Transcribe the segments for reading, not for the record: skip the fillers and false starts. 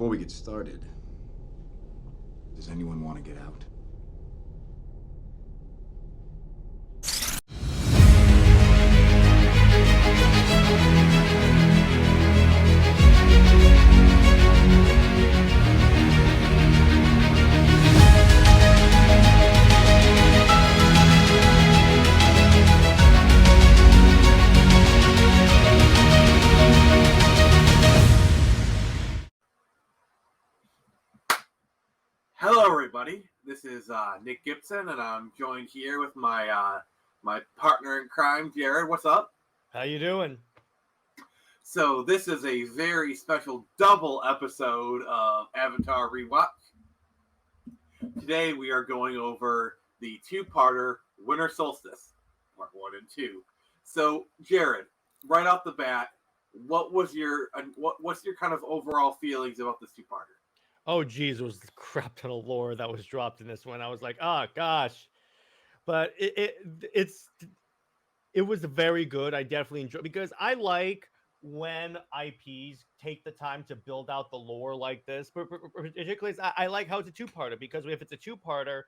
Before we get started, does anyone want to get out? Hello, everybody. This is Nick Gibson, and I'm joined here with my partner in crime, Jared. What's up? How you doing? So this is a very special double episode of Avatar Rewatch. Today we are going over the two-parter Winter Solstice, Part 1 and 2. So, Jared, right off the bat, what's your kind of overall feelings about this two-parter? Oh, geez, it was the crap ton of lore that was dropped in this one. I was like, oh gosh, but it was very good. I definitely enjoyed because I like when IPs take the time to build out the lore like this. But particularly, I like how it's a two-parter because if it's a two-parter,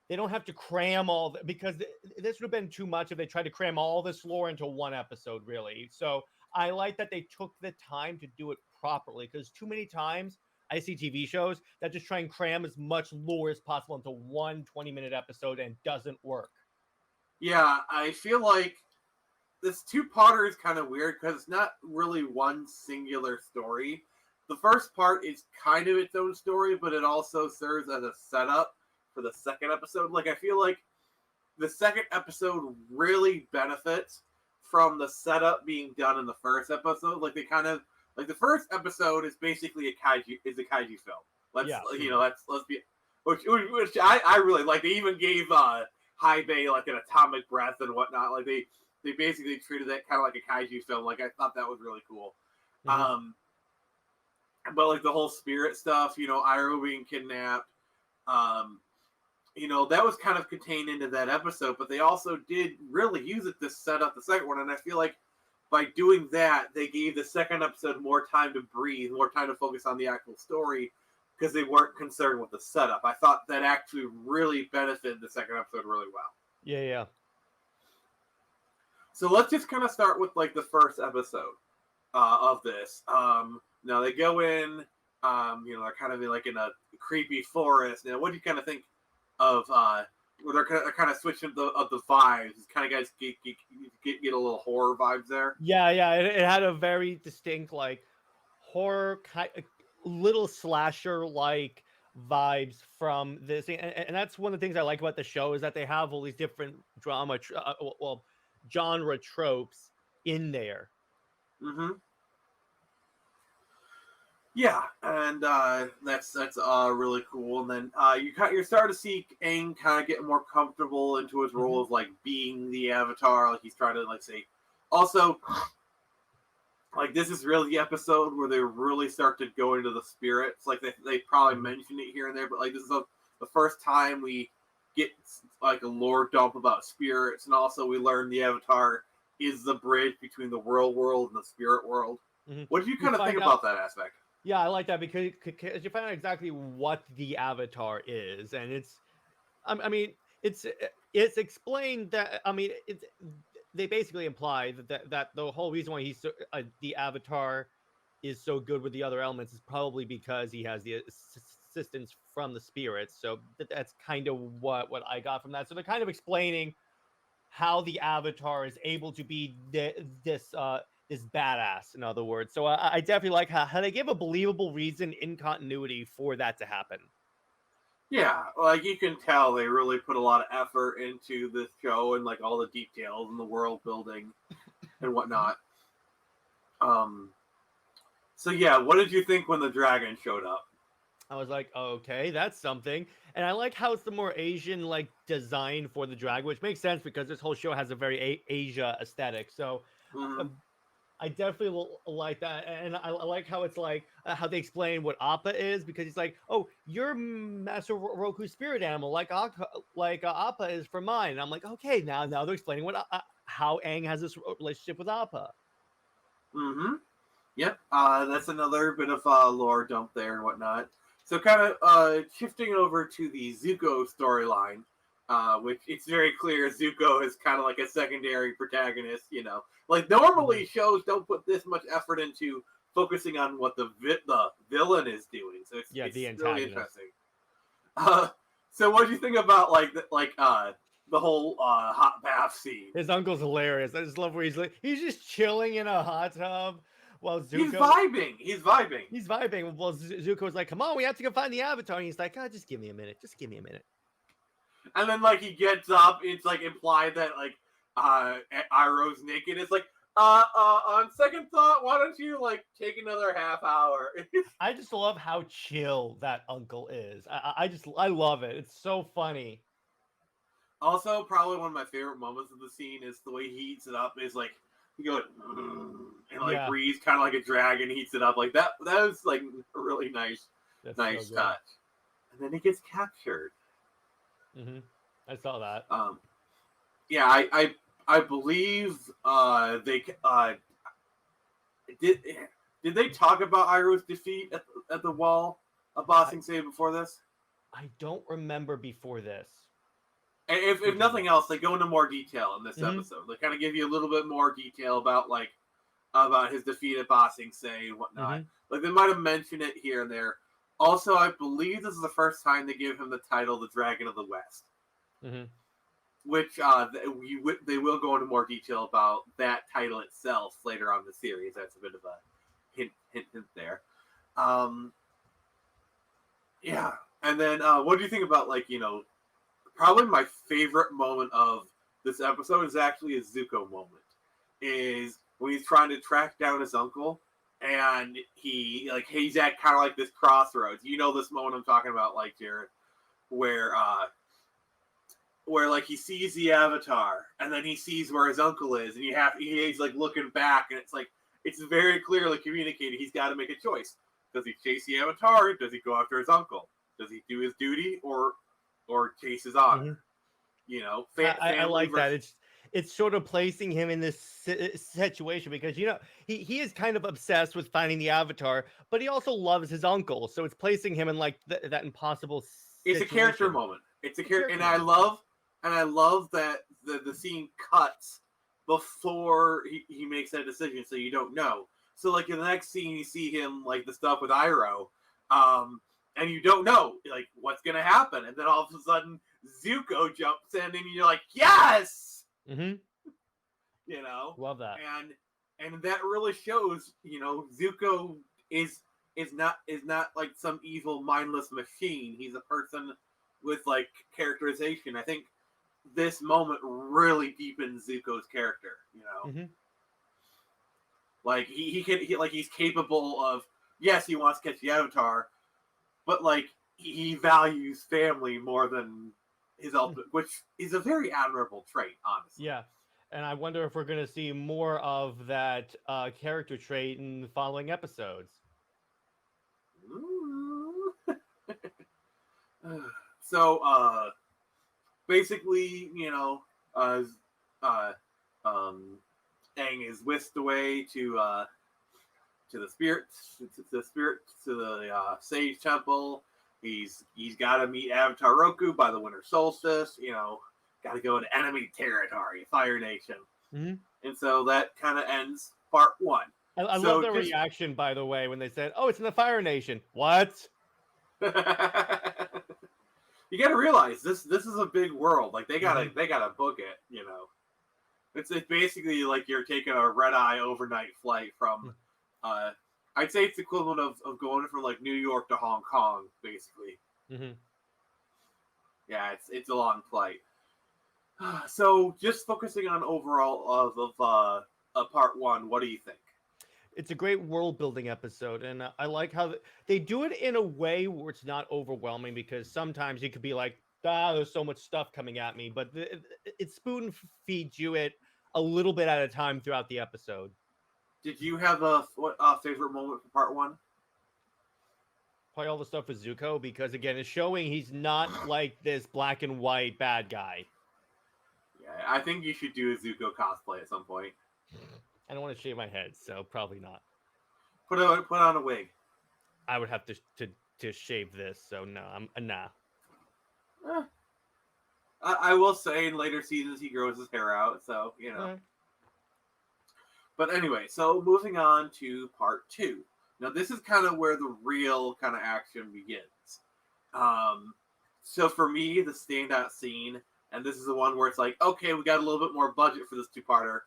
they don't have to cram because this would have been too much if they tried to cram all this lore into one episode, really. So I like that they took the time to do it properly because too many times I see TV shows that just try and cram as much lore as possible into one 20-minute episode and doesn't work. Yeah, I feel like this two-parter is kind of weird because it's not really one singular story. The first part is kind of its own story, but it also serves as a setup for the second episode. Like, I feel like the second episode really benefits from the setup being done in the first episode. Like, they kind of like the first episode is basically a kaiju film. Let's be which I really like. They even gave High Bay like an atomic breath and whatnot. Like they basically treated that kind of like a kaiju film. Like I thought that was really cool. Mm-hmm. But like the whole spirit stuff, Iroh being kidnapped, that was kind of contained into that episode. But they also did really use it to set up the second one, and I feel like by doing that, they gave the second episode more time to breathe, more time to focus on the actual story because they weren't concerned with the setup. I thought that actually really benefited the second episode really well. Yeah. So let's just kind of start with like the first episode of this. Now they go in, they're kind of like in a creepy forest. Now, what do you kind of think of? They're kind of switching the vibes. It's kind of guys get a little horror vibes there. Yeah. It had a very distinct like horror little slasher like vibes from this, and that's one of the things I like about the show is that they have all these different genre tropes in there. Mm-hmm. Yeah, and that's really cool. And then you're starting to see Aang kind of get more comfortable into his role of like being the Avatar. Like he's trying to like say, also, like this is really the episode where they really start to go into the spirits. Like they probably mentioned it here and there, but like this is the first time we get like a lore dump about spirits, and also we learn the Avatar is the bridge between the real world and the spirit world. Mm-hmm. What do you kind of think about that aspect? Yeah, I like that because you find out exactly what the Avatar is, and it's explained that they basically imply that the whole reason why the Avatar is so good with the other elements is probably because he has the assistance from the spirits. So that's kind of what I got from that. So they're kind of explaining how the Avatar is able to be this badass, in other words. So I definitely like how they give a believable reason in continuity for that to happen. Yeah, like you can tell they really put a lot of effort into this show and like all the details and the world building and whatnot. So yeah, what did you think when the dragon showed up? I was like, okay, that's something. And I like how it's the more Asian like design for the dragon, which makes sense because this whole show has a very Asia aesthetic. So Mm-hmm. I definitely like that, and I like how it's like how they explain what Appa is because he's like, "Oh, you're Master Roku's spirit animal, Appa is for mine." And I'm like, "Okay, now they're explaining how Aang has this relationship with Appa." Mm-hmm. Yep, that's another bit of lore dump there and whatnot. So kind of shifting over to the Zuko storyline, which it's very clear Zuko is kind of like a secondary protagonist. Like normally shows don't put this much effort into focusing on what the villain is doing. So it's the really antagonist. interesting. So what do you think about the whole hot bath scene? His uncle's hilarious. I just love where he's just chilling in a hot tub while Zuko. He's vibing. He's vibing. Well, Zuko's like, "Come on, we have to go find the Avatar." And he's like, "Oh, just give me a minute. Just give me a minute." And then like he gets up. It's like implied that like Iroh's naked. It's like on second thought, why don't you like take another half hour? I just love how chill that uncle is. I love it. It's so funny. Also, probably one of my favorite moments of the scene is the way he heats it up. Is like he goes and like breathes kind of like a dragon, heats it up like that. That was like a really nice So touch. And then he gets captured. Mm-hmm. I saw that. Yeah, I believe they did they talk about Iroh's defeat at the wall of Ba Sing Se before this? I don't remember before this. If nothing else, they go into more detail in this episode. They kind of give you a little bit more detail about his defeat at Ba Sing Se and whatnot. Like they might have mentioned it here and there. Also, I believe this is the first time they give him the title, the Dragon of the West, which they will go into more detail about that title itself later on in the series. That's a bit of a hint there. Yeah, and then what do you think about probably my favorite moment of this episode is actually a Zuko moment. Is when he's trying to track down his uncle, and he's at kind of like this crossroads. You know this moment I'm talking about, like Jared, where like he sees the Avatar, and then he sees where his uncle is, and he's like looking back, and it's very clearly communicated. He's got to make a choice. Does he chase the Avatar? Does he go after his uncle? Does he do his duty or chase his honor? I like that. It's sort of placing him in this situation because he is kind of obsessed with finding the Avatar, but he also loves his uncle, so it's placing him in like that impossible situation. It's a character moment. It's a character, and I love that the scene cuts before he makes that decision, so you don't know. So like in the next scene, you see him like the stuff with Iroh, and you don't know like what's gonna happen, and then all of a sudden Zuko jumps in, and you're like, yes. Love that, and that really shows. Zuko is not like some evil mindless machine. He's a person with like characterization. I think this moment really deepens Zuko's character. Like he's capable of, yes, he wants to catch the Avatar, but like he values family more than his ultimate, which is a very admirable trait, honestly. Yeah, and I wonder if we're going to see more of that character trait in the following episodes. So, basically, Aang is whisked away to the Sage Temple. He's got to meet Avatar Roku by the winter solstice. Got to go into enemy territory, Fire Nation. And so that kind of ends part one. I love their reaction, by the way, when they said, "Oh, it's in the Fire Nation." What? You got to realize this is a big world. Like they gotta book it. It's basically like you're taking a red-eye overnight flight from. I'd say it's the equivalent of going from like New York to Hong Kong, basically. Yeah, it's a long flight. So just focusing on overall of part one, what do you think? It's a great world building episode, and I like how they do it in a way where it's not overwhelming, because sometimes you could be like, there's so much stuff coming at me, but it spoon feeds you it a little bit at a time throughout the episode. Did you have a favorite moment for part one? Probably all the stuff with Zuko, because again, it's showing he's not like this black and white bad guy. Yeah, I think you should do a Zuko cosplay at some point. I don't want to shave my head, so probably not. Put on a wig. I would have to shave this, so no, I'm nah. Eh. I will say in later seasons he grows his hair out, so you know. But anyway, so moving on to part 2. Now this is kind of where the real kind of action begins. So for me, the standout scene, and this is the one where it's like, okay, we got a little bit more budget for this 2-parter.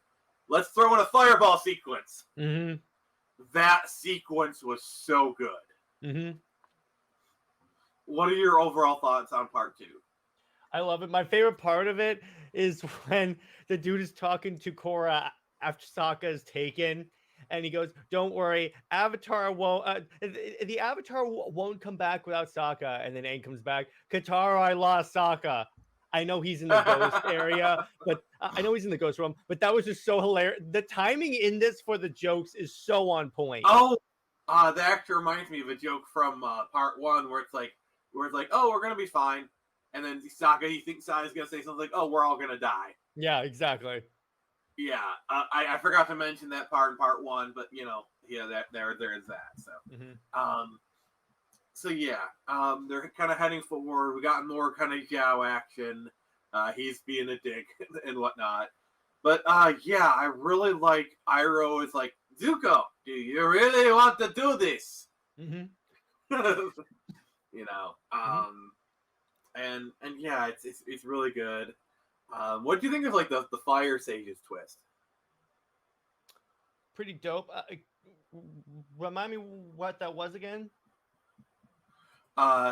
Let's throw in a fireball sequence. Mm-hmm. That sequence was so good. Mm-hmm. What are your overall thoughts on part 2? I love it. My favorite part of it is when the dude is talking to Korra after Sokka is taken, and he goes, "Don't worry, Avatar won't. The Avatar won't come back without Sokka." And then Aang comes back. Katara, I lost Sokka. I know he's in the ghost area, but I know he's in the ghost realm. But that was just so hilarious. The timing in this for the jokes is so on point. Oh, that actually reminds me of a joke from part 1 where it's like, oh, we're gonna be fine. And then Sokka, he thinks Sokka's gonna say something like, "Oh, we're all gonna die." Yeah, exactly. Yeah, I forgot to mention that part in part 1, but you know, yeah, there is that. So, so yeah, they're kind of heading forward. We got more kind of Zhao action. He's being a dick and whatnot. But yeah, I really like Iroh is like, Zuko, do you really want to do this? Mm-hmm. You know, and yeah, it's really good. What do you think of like the Fire Sages twist? Pretty dope. Remind me what that was again.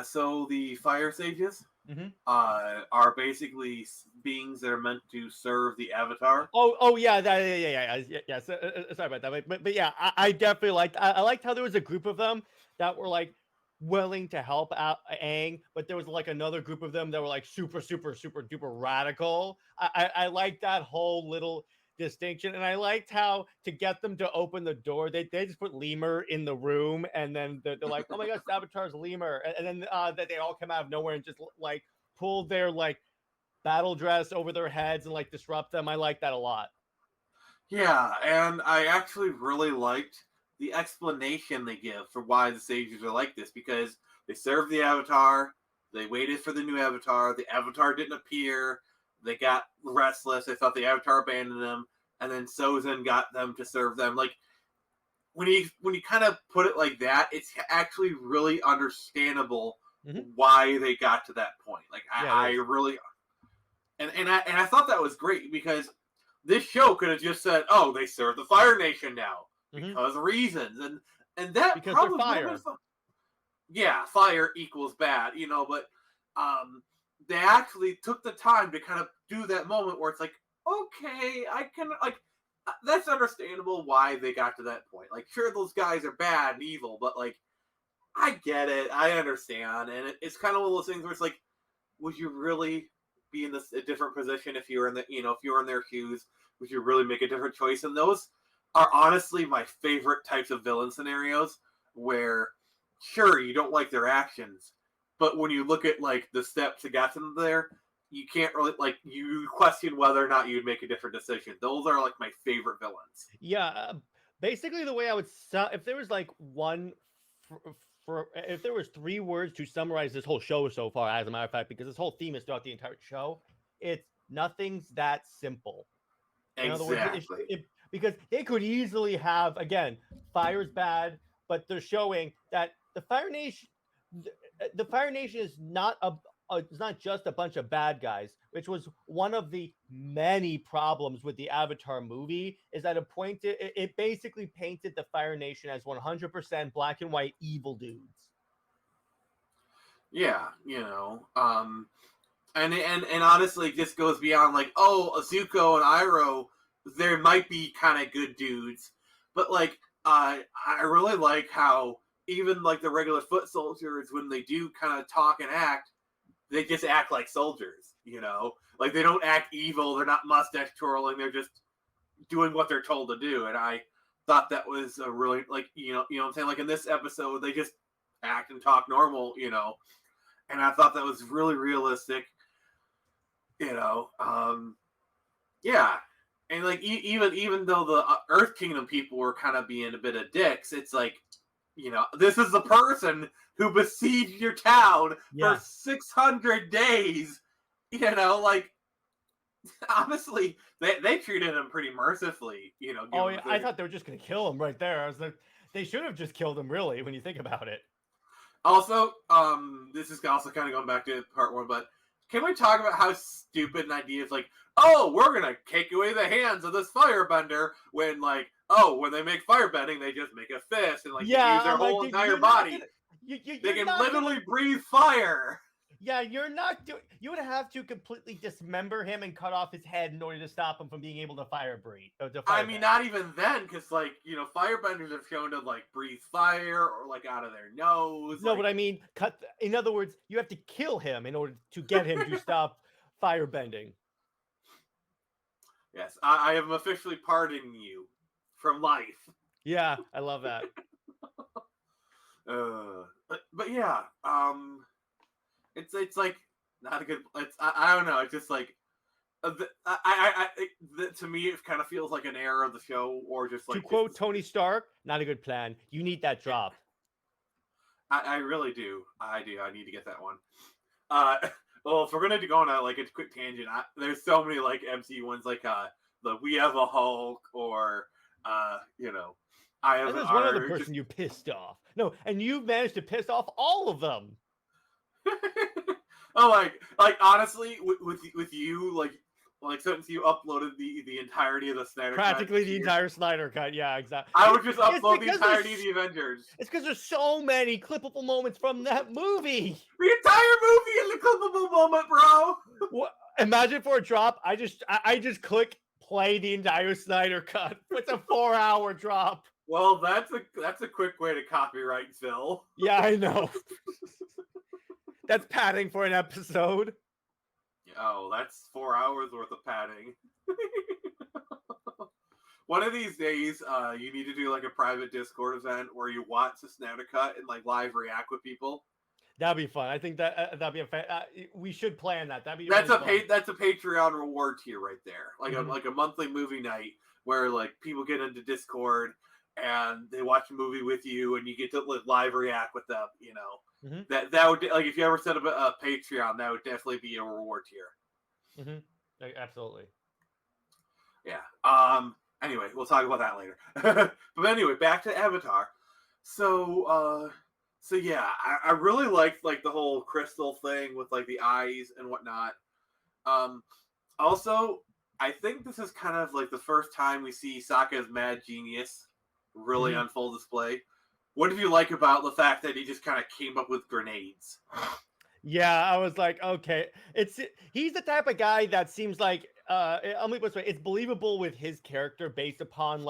So the Fire Sages Mm-hmm. are basically beings that are meant to serve the Avatar. Oh yeah, yeah. Sorry about that, but yeah, I definitely liked. I liked how there was a group of them that were like willing to help out Aang, but there was like another group of them that were like super duper radical. I liked that whole little distinction, and I liked how to get them to open the door, they just put Lemur in the room, and then they're like, oh my gosh, Saboteur's Lemur, and then that they all come out of nowhere and just like pull their like battle dress over their heads and like disrupt them. I like that a lot. Yeah, and I actually really liked the explanation they give for why the sages are like this, because they served the Avatar, they waited for the new Avatar, the Avatar didn't appear, they got restless, they thought the Avatar abandoned them, and then Sozin got them to serve them. Like, when you kind of put it like that, it's actually really understandable why they got to that point. Like, I really... And I thought that was great, because this show could have just said, "Oh, they serve the Fire Nation now because of reasons," and that because probably they're fire. Yeah, fire equals bad, you know. But they actually took the time to kind of do that moment where it's like, okay, I can like that's understandable why they got to that point. Like, sure, those guys are bad and evil, but like, I get it, I understand, and it's kind of one of those things where it's like, would you really be in a different position if you were in the, if you were in their shoes? Would you really make a different choice? And those are honestly my favorite types of villain scenarios, where sure, you don't like their actions, but when you look at like the steps that got them there, you can't really like, you question whether or not you'd make a different decision. Those are like my favorite villains. Yeah, basically the way I would if there was like one if there was 3 words to summarize this whole show so far, as a matter of fact, because this whole theme is throughout the entire show, it's nothing's that simple. In Exactly. other words, because they could easily have, again, fire's bad, but they're showing that the Fire Nation is not it's not just a bunch of bad guys, which was one of the many problems with the Avatar movie, is that it basically painted the Fire Nation as 100% black and white evil dudes. Yeah, and honestly, it just goes beyond like, oh, Zuko and Iroh, they might be kind of good dudes, but like, I really like how even like the regular foot soldiers, when they do kind of talk and act, they just act like soldiers, like they don't act evil, they're not mustache twirling, they're just doing what they're told to do. And I thought that was a really, like, what I'm saying, like in this episode, they just act and talk normal, and I thought that was really realistic. Yeah. And like even though the Earth Kingdom people were kind of being a bit of dicks, it's like, this is the person who besieged your town for 600 days. Like, honestly, they treated him pretty mercifully. Oh yeah, I thought they were just gonna kill him right there. I was like, they should have just killed him, really, when you think about it. Also, this is also kind of going back to part one, but can we talk about how stupid an idea is like, oh, we're gonna take away the hands of this firebender when when they make firebending, they just make a fist and they use their whole entire body. They can literally breathe fire. Yeah, you're not doing. You would have to completely dismember him and cut off his head in order to stop him from being able to fire breathe. I mean, not even then, because firebenders have shown to breathe fire or out of their nose. No, but I mean, cut. In other words, you have to kill him in order to get him to stop firebending. Yes, I am officially pardoning you from life. Yeah, I love that. But yeah, it's like not a good. I don't know. It's just like to me, it kind of feels like an error of the show, or just like to quote Tony Stark, not a good plan. You need that drop. I really do. I do. I need to get that one. Well, if we're gonna go on a quick tangent, there's so many MCU ones the We Have a Hulk or I have. And there's one other person you pissed off. No, and you managed to piss off all of them. Oh, honestly, with you, since you uploaded the entirety of the Snyder practically cut the entire Snyder cut, yeah, exactly. I would just upload the entirety of the Avengers. It's because there's so many clippable moments from that movie. The entire movie is a clippable moment, bro. What? Imagine for a drop, I just click play the entire Snyder cut. It's a 4-hour drop. Well, that's a quick way to copyright Phil. Yeah, I know. That's padding for an episode. Oh, that's 4 hours worth of padding. One of these days, you need to do a private Discord event where you watch the Snyder cut and live react with people. That'd be fun. I think that'd be we should plan that. That'd be that's really that's a Patreon reward tier right there. A monthly movie night where people get into Discord and they watch a movie with you and you get to live react with them. That would if you ever set up a Patreon, that would definitely be a reward tier. Mm-hmm. Absolutely. Yeah. Anyway, we'll talk about that later. But anyway, back to Avatar. So yeah, I really liked the whole crystal thing with the eyes and whatnot. Also, I think this is kind of the first time we see Sokka's mad genius really on full display. What did you like about the fact that he just kind of came up with grenades? Yeah, I was like, okay, he's the type of guy that seems like I'll make this way. It's believable with his character based upon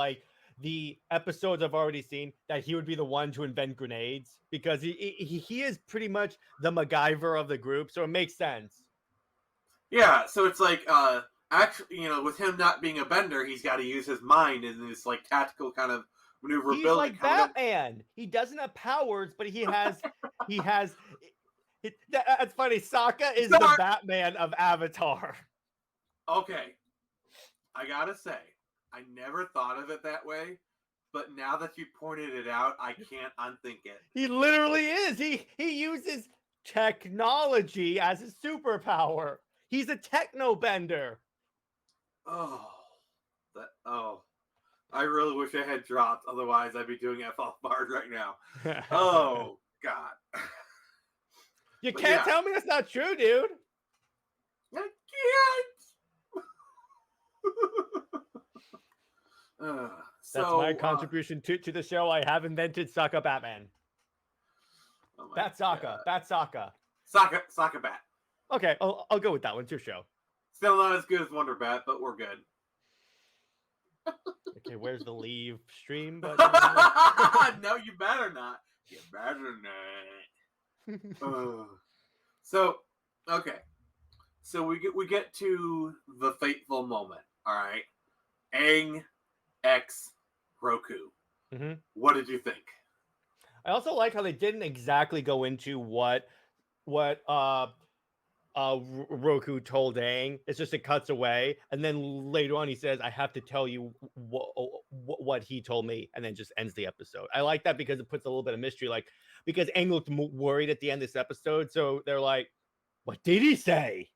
the episodes I've already seen that he would be the one to invent grenades because he is pretty much the MacGyver of the group, so it makes sense. Yeah, so it's actually, with him not being a bender, he's got to use his mind and this tactical kind of maneuverability. He's like Batman. He doesn't have powers, but he has. That's funny. Sokka is the Batman of Avatar. Okay, I gotta say, I never thought of it that way, but now that you pointed it out, I can't unthink it. He literally is. He uses technology as his superpower. He's a techno bender. I really wish I had dropped. Otherwise, I'd be doing F off bars right now. Oh God. You can't tell me that's not true, dude. I can't. That's my contribution to the show. I have invented Sokka Batman. Oh Bat Sokka. Bat Sokka. Sokka Bat. Okay, I'll go with that one. It's your show. Still not as good as Wonder Bat, but we're good. Okay, where's the leave stream button? No, you better not. You better not. So, okay. So we get to the fateful moment. All right, Aang X Roku. Mm-hmm. What did you think? I also like how they didn't exactly go into what Roku told Aang. It's just it cuts away, and then later on he says, "I have to tell you what he told me," and then just ends the episode. I like that because it puts a little bit of mystery, like because Aang looked worried at the end of this episode, so they're like, "What did he say?"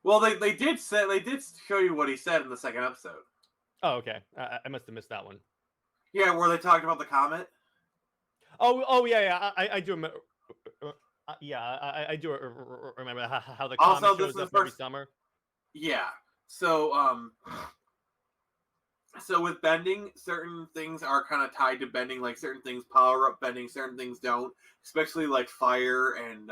Well, they did show you what he said in the second episode. Oh, okay. I must have missed that one. Yeah, where they talked about the comet. Oh, yeah. I do remember. I do remember how the comet Also, shows up every summer. Yeah. So, with bending, certain things are kind of tied to bending. Like certain things power up bending, certain things don't. Especially like fire and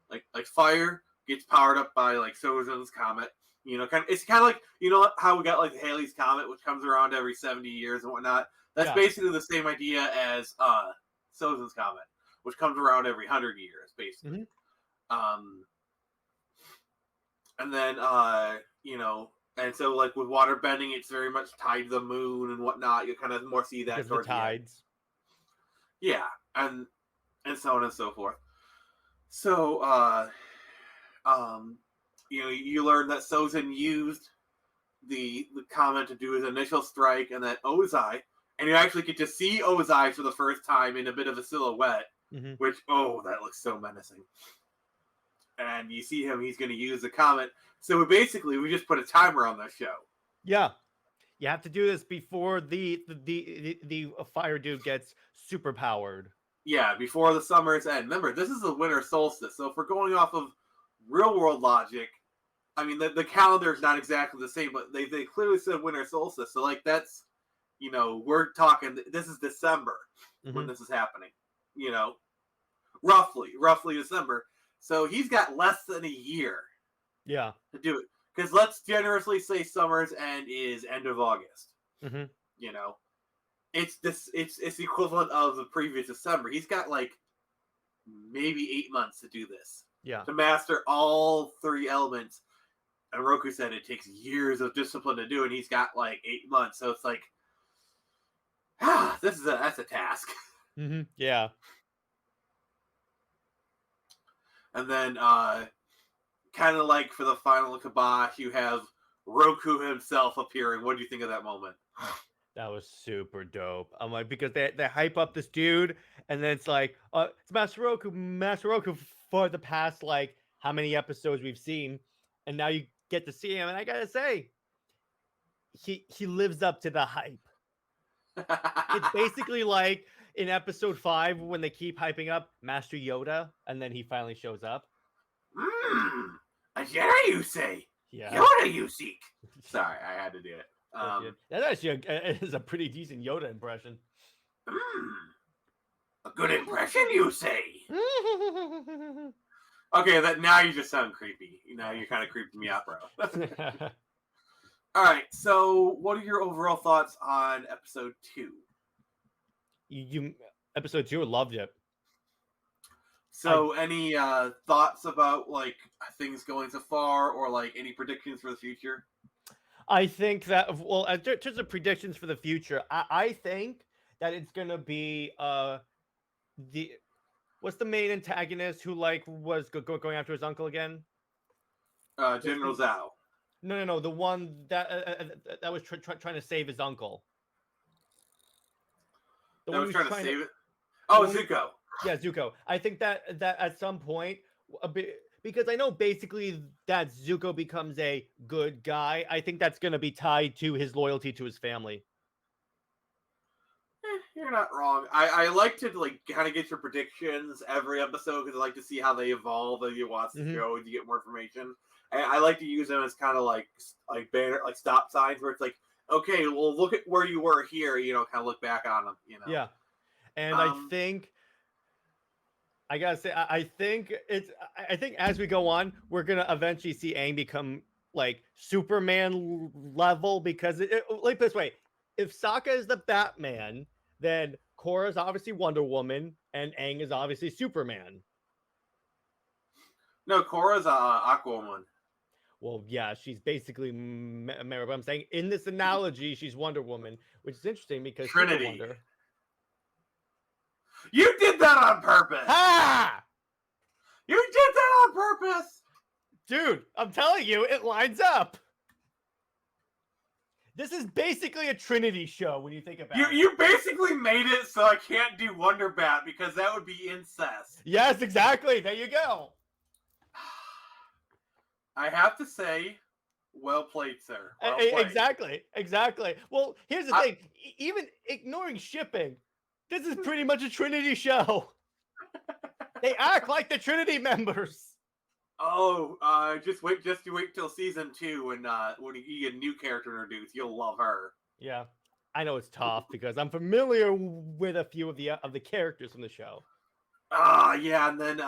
like fire gets powered up by like Sozin's comet. You know, it's kind of like, you know how we got like Halley's comet, which comes around every 70 years and whatnot. That's basically the same idea as Sozin's comet, which comes around every 100 years, basically. And then you know, and so like with water bending, it's very much tied to the moon and whatnot. You kind of more see that towards the tides. Yeah, and so on and so forth. So you know, you learn that Sozin used the comet to do his initial strike, and that Ozai, and you actually get to see Ozai for the first time in a bit of a silhouette, which, that looks so menacing. And you see him, he's going to use the comet. So we just put a timer on the show. Yeah. You have to do this before the fire dude gets super powered. Yeah, before the summer's end. Remember, this is the winter solstice. So if we're going off of real world logic, I mean, the calendar is not exactly the same, but they clearly said winter solstice. So, like, that's, you know, we're talking, this is December when this is happening, you know, roughly December. So he's got less than a year to do it. Because let's generously say summer's end is end of August. You know, it's the equivalent of the previous December. He's got like maybe 8 months to do this. Yeah. To master all three elements. And Roku said it takes years of discipline to do, and he's got like 8 months. So it's like, that's a task. Yeah. And then, kind of like for the final kibosh, you have Roku himself appearing. What do you think of that moment? That was super dope. I'm like, because they hype up this dude, and then it's like, it's Master Roku for the past, like, how many episodes we've seen, and now you get to see him, and I gotta say, he lives up to the hype. It's basically like in episode 5 when they keep hyping up Master Yoda, and then he finally shows up. A Jedi, you say? Yeah. Yoda, you seek. Sorry, I had to do it. That actually is a pretty decent Yoda impression. A good impression, you say? Okay, now you just sound creepy. Now you're kind of creeping me out, bro. All right, so what are your overall thoughts on episode 2? You episode 2, loved it. So, any thoughts about like things going so far, or like any predictions for the future? I think that, well, in terms of predictions for the future, I think that it's gonna be what's the main antagonist who like was going after his uncle again? General Zhao. No, the one that was trying to save his uncle. That was trying to save it. Oh, Zuko. Yeah, Zuko. I think that at some point, because I know basically that Zuko becomes a good guy, I think that's going to be tied to his loyalty to his family. You're not wrong. I like to like kind of get your predictions every episode because I like to see how they evolve as you watch the show and you get more information. And I like to use them as kind of like banner, like stop signs where it's like, okay, well, look at where you were here. You know, kind of look back on them. You know. Yeah, and I think. I gotta say, I think as we go on, we're gonna eventually see Aang become like Superman level, because like this way, if Sokka is the Batman, then Korra's obviously Wonder Woman, and Aang is obviously Superman. No, Korra's Aquaman. Well, yeah, she's basically Mary, but I'm saying in this analogy, she's Wonder Woman, which is interesting because Trinity. She's a Wonder. You did that on purpose. Ah! You did that on purpose. Dude, I'm telling you, it lines up. This is basically a Trinity show when you think about it. You basically made it so I can't do Wonder Bat because that would be incest. Yes, exactly. There you go. I have to say, well played, sir. Well played. Exactly. Well, here's the thing. Even ignoring shipping, this is pretty much a Trinity show. They act like the Trinity members. Oh, just wait till season 2 when you get a new character introduced. You'll love her. Yeah, I know it's tough because I'm familiar with a few of the characters from the show. Yeah, and then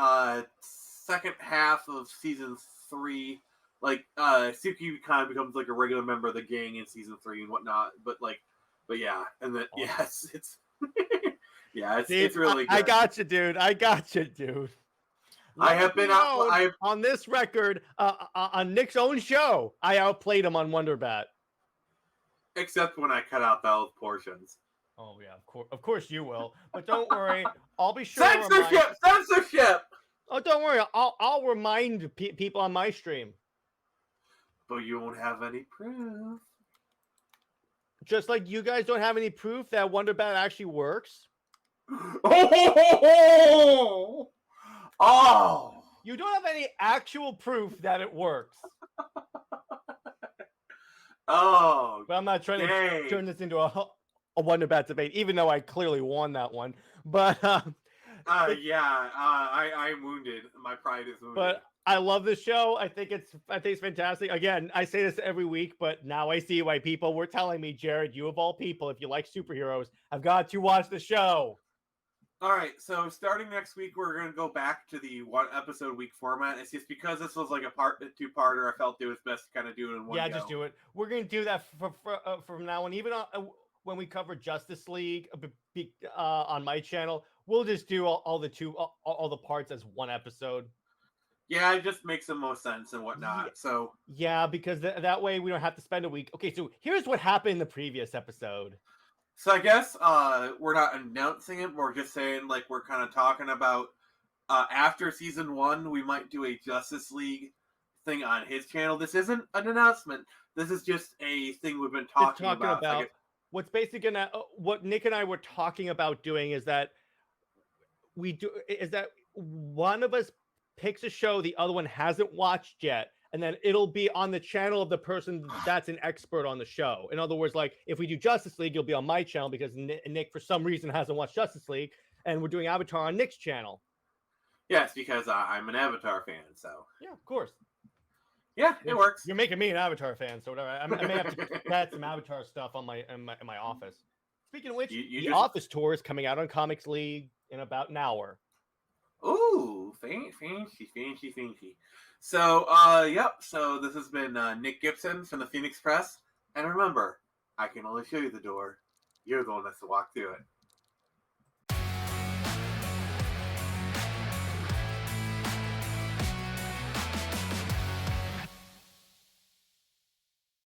second half of season 3, like Suki kind of becomes like a regular member of the gang in season 3 and whatnot. But yeah, and then it's it's really good. I got you, dude. I have been on this record on Nick's own show. I outplayed him on Wonder Bat, except when I cut out those portions. Oh yeah, of course you will. But don't worry, I'll be sure. Censorship. Oh, don't worry. I'll remind people on my stream. But you won't have any proof. Just like you guys don't have any proof that Wonder Bat actually works. Oh! You don't have any actual proof that it works. Oh! But I'm not trying to turn this into a Wonder Bat debate, even though I clearly won that one. But I'm wounded. My pride is wounded. But I love this show. I think it's fantastic. Again, I say this every week, but now I see why people were telling me, Jared, you of all people, if you like superheroes, I've got to watch the show. All right, so starting next week, we're going to go back to the one episode week format. It's just because this was like a two-parter, I felt it was best to kind of do it in one go. Yeah, just do it. We're going to do that from now on. Even when we cover Justice League on my channel, we'll just do all the parts as one episode. Yeah, it just makes the most sense and whatnot. Yeah. So yeah, because that way we don't have to spend a week. Okay, so here's what happened in the previous episode. So I guess we're not announcing it. We're just saying, like, we're kind of talking about after season 1, we might do a Justice League thing on his channel. This isn't an announcement. This is just a thing we've been talking about. What's basically what Nick and I were talking about doing is that one of us picks a show the other one hasn't watched yet. And then it'll be on the channel of the person that's an expert on the show. In other words, like if we do Justice League, you'll be on my channel because Nick, for some reason, hasn't watched Justice League. And we're doing Avatar on Nick's channel. Yes, because I'm an Avatar fan. So yeah, of course. Yeah, it works. You're making me an Avatar fan, so whatever. I may have to add some Avatar stuff on my office. Speaking of which, the Office tour is coming out on Comics League in about an hour. Ooh, fancy. So, yep. So this has been Nick Gibson from the Phoenix Press. And remember, I can only show you the door. You're the one that's to walk through it.